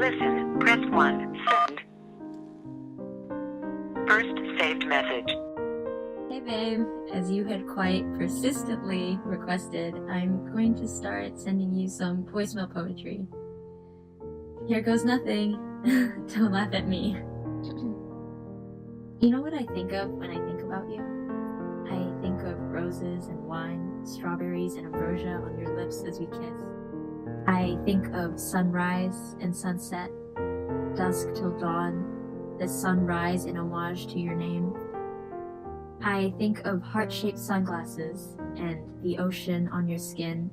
Listen, press 1. Send. First saved message. Hey babe, as you had quite persistently requested, I'm going to start sending you some voicemail poetry. Here goes nothing. Don't laugh at me. You know what I think of when I think about you? I think of roses and wine, strawberries and ambrosia on your lips as we kiss. I think of sunrise and sunset, dusk till dawn, the sunrise in homage to your name. I think of heart-shaped sunglasses and the ocean on your skin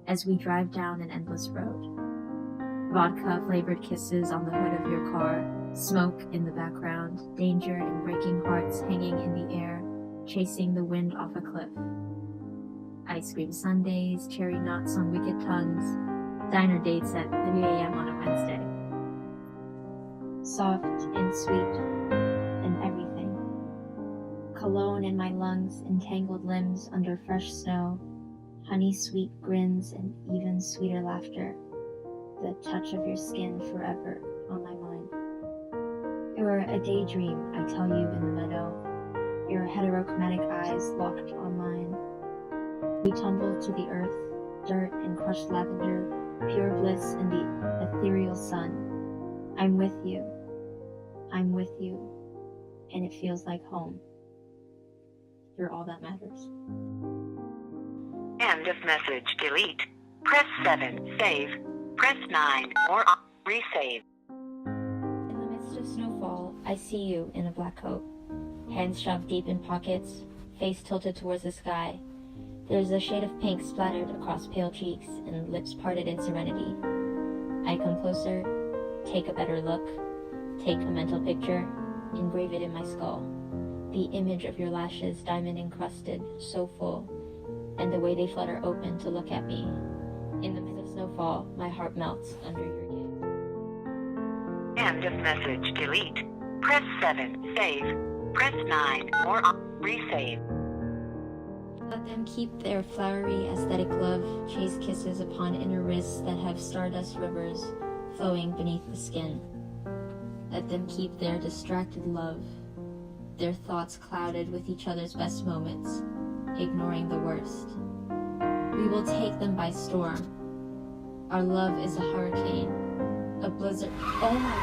as we drive down an endless road. Vodka-flavored kisses on the hood of your car, smoke in the background, danger and breaking hearts hanging in the air, chasing the wind off a cliff. Ice cream sundaes, cherry nuts on wicked tongues, diner dates at 3 a.m. on a Wednesday. Soft and sweet and everything. Cologne in my lungs, entangled limbs under fresh snow, honey-sweet grins and even sweeter laughter, the touch of your skin forever on my mind. You're a daydream, I tell you in the meadow, your heterochromatic eyes locked on mine. We tumble to the earth, dirt and crushed lavender, pure bliss in the ethereal sun. I'm with you, and it feels like home. You're all that matters. End of message. Delete. Press 7. Save. Press 9. More. Resave. In the midst of snowfall, I see you in a black coat. Hands shoved deep in pockets, face tilted towards the sky. There's a shade of pink splattered across pale cheeks and lips parted in serenity. I come closer, take a better look, take a mental picture, engrave it in my skull. The image of your lashes, diamond encrusted, so full, and the way they flutter open to look at me. In the midst of snowfall, my heart melts under your gaze. End of message. Delete. Press 7. Save. Press 9. More. Resave. Let them keep their flowery aesthetic love, chase kisses upon inner wrists that have stardust rivers flowing beneath the skin. Let them keep their distracted love, their thoughts clouded with each other's best moments, ignoring the worst. We will take them by storm. Our love is a hurricane, a blizzard. Oh my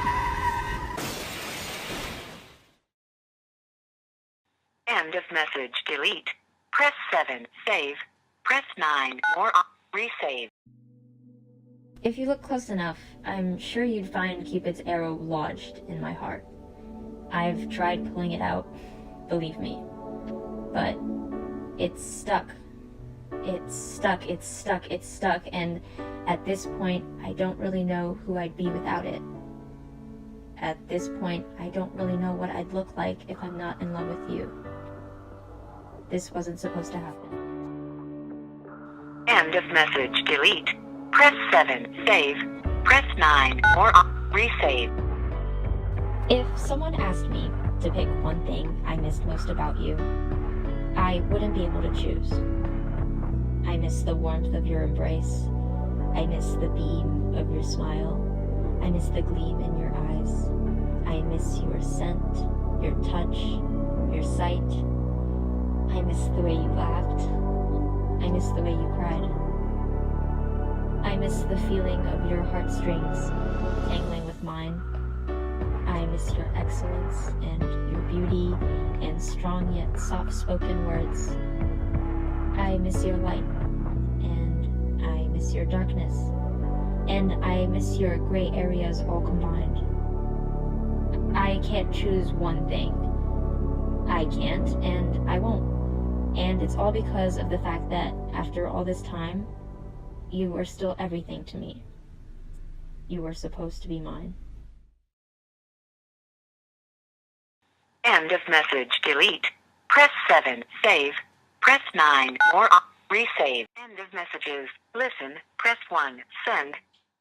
God. End of message. Delete. Press 7. Save. Press 9. More. Resave. If you look close enough, I'm sure you'd find Cupid's arrow lodged in my heart. I've tried pulling it out, believe me, but it's stuck. It's stuck, and at this point, I don't really know who I'd be without it. At this point, I don't really know what I'd look like if I'm not in love with you. This wasn't supposed to happen. End of message. Delete. Press 7. Save. Press 9. More. Resave. If someone asked me to pick one thing I missed most about you, I wouldn't be able to choose. I miss the warmth of your embrace. I miss the beam of your smile. I miss the gleam in your eyes. I miss your scent, your touch, your sight. I miss the way you laughed. I miss the way you cried. I miss the feeling of your heartstrings tangling with mine. I miss your excellence and your beauty and strong yet soft-spoken words. I miss your light, and I miss your darkness, and I miss your gray areas all combined. I can't choose one thing. I can't, and I won't. And it's all because of the fact that after all this time, you were still everything to me. You were supposed to be mine. End of message. Delete. Press 7. Save. Press 9. More. Resave. End of messages. Listen. Press 1. Send.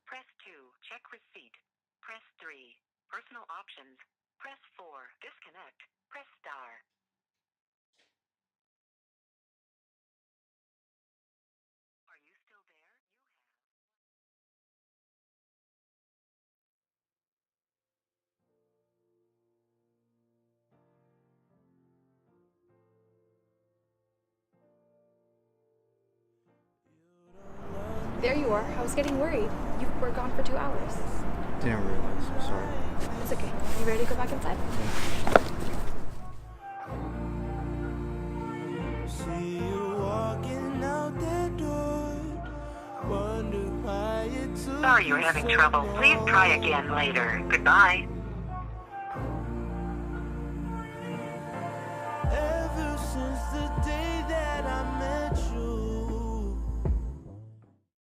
Press 2. Check receipt. Press 3. Personal options. Press 4. Disconnect. Press star. there you are. I was getting worried. You were gone for 2 hours. Didn't realize. I'm sorry. It's okay. You ready to go back inside? See you walking out that door. Wonder why it took Sorry you're having trouble. Please try again later. Goodbye.